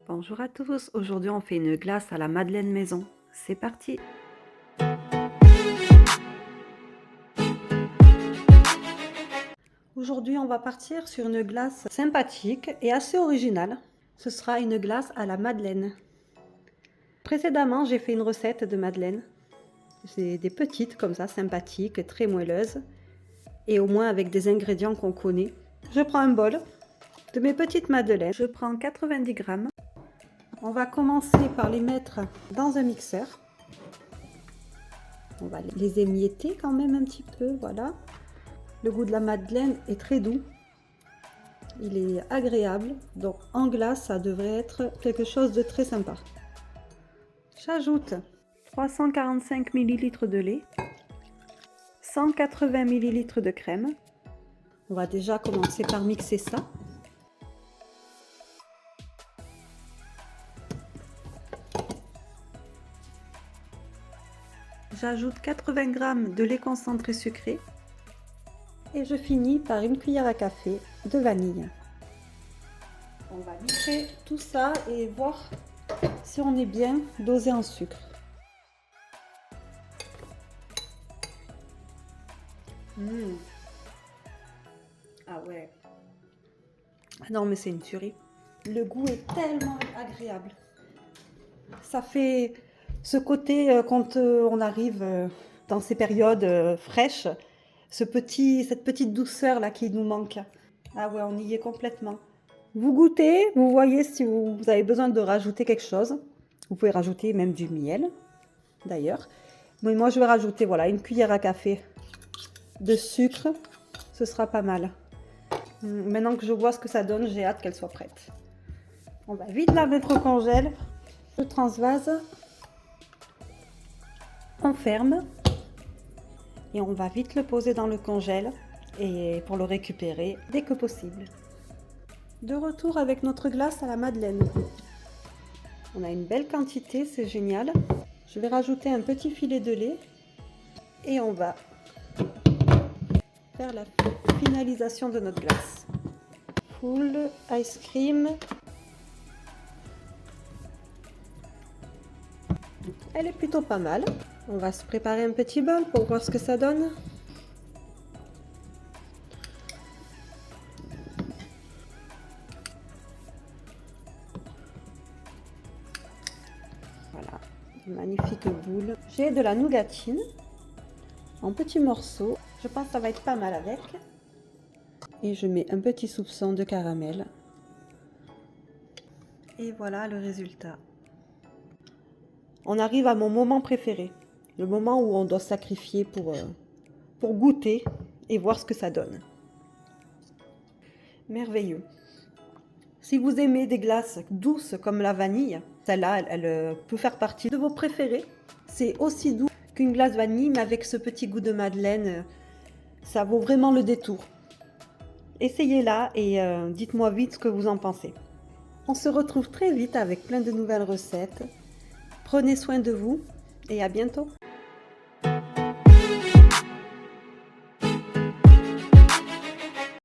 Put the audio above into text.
Bonjour à tous, aujourd'hui on fait une glace à la madeleine maison. C'est parti! Aujourd'hui on va partir sur une glace sympathique et assez originale. Ce sera une glace à la madeleine. Précédemment j'ai fait une recette de madeleine. C'est des petites comme ça, sympathiques, très moelleuses. Et au moins avec des ingrédients qu'on connaît. Je prends un bol de mes petites madeleines. Je prends 90 grammes. On va commencer par les mettre dans un mixeur. On va les émietter quand même un petit peu, voilà. Le goût de la madeleine est très doux. Il est agréable, donc en glace, ça devrait être quelque chose de très sympa. J'ajoute 345 ml de lait, 180 ml de crème. On va déjà commencer par mixer ça. J'ajoute 80 g de lait concentré sucré et je finis par une cuillère à café de vanille. On va mixer tout ça et voir si on est bien dosé en sucre. Ah ouais. Ah non mais c'est une tuerie. Le goût est tellement agréable. Ça fait ce côté quand on arrive dans ces périodes fraîches, cette petite douceur là qui nous manque. Ah ouais, on y est complètement. Vous goûtez, vous voyez si vous avez besoin de rajouter quelque chose. Vous pouvez rajouter même du miel, d'ailleurs. Mais moi, je vais rajouter voilà, une cuillère à café de sucre. Ce sera pas mal. Maintenant que je vois ce que ça donne, j'ai hâte qu'elle soit prête. On va vite la mettre au congèle. Je transvase. On ferme. Et on va vite le poser dans le congèle et pour le récupérer dès que possible. De retour avec notre glace à la madeleine. On a une belle quantité, c'est génial. Je vais rajouter un petit filet de lait et on va faire la finalisation de notre glace. Full ice cream. Elle est plutôt pas mal. On va se préparer un petit bol pour voir ce que ça donne. Voilà, une magnifique boule. J'ai de la nougatine en petits morceaux. Je pense que ça va être pas mal avec. Et je mets un petit soupçon de caramel. Et voilà le résultat. On arrive à mon moment préféré. Le moment où on doit sacrifier pour goûter et voir ce que ça donne. Merveilleux. Si vous aimez des glaces douces comme la vanille, celle-là, elle peut faire partie de vos préférés. C'est aussi doux qu'une glace vanille, mais avec ce petit goût de madeleine, ça vaut vraiment le détour. Essayez-la et dites-moi vite ce que vous en pensez. On se retrouve très vite avec plein de nouvelles recettes. Prenez soin de vous et à bientôt.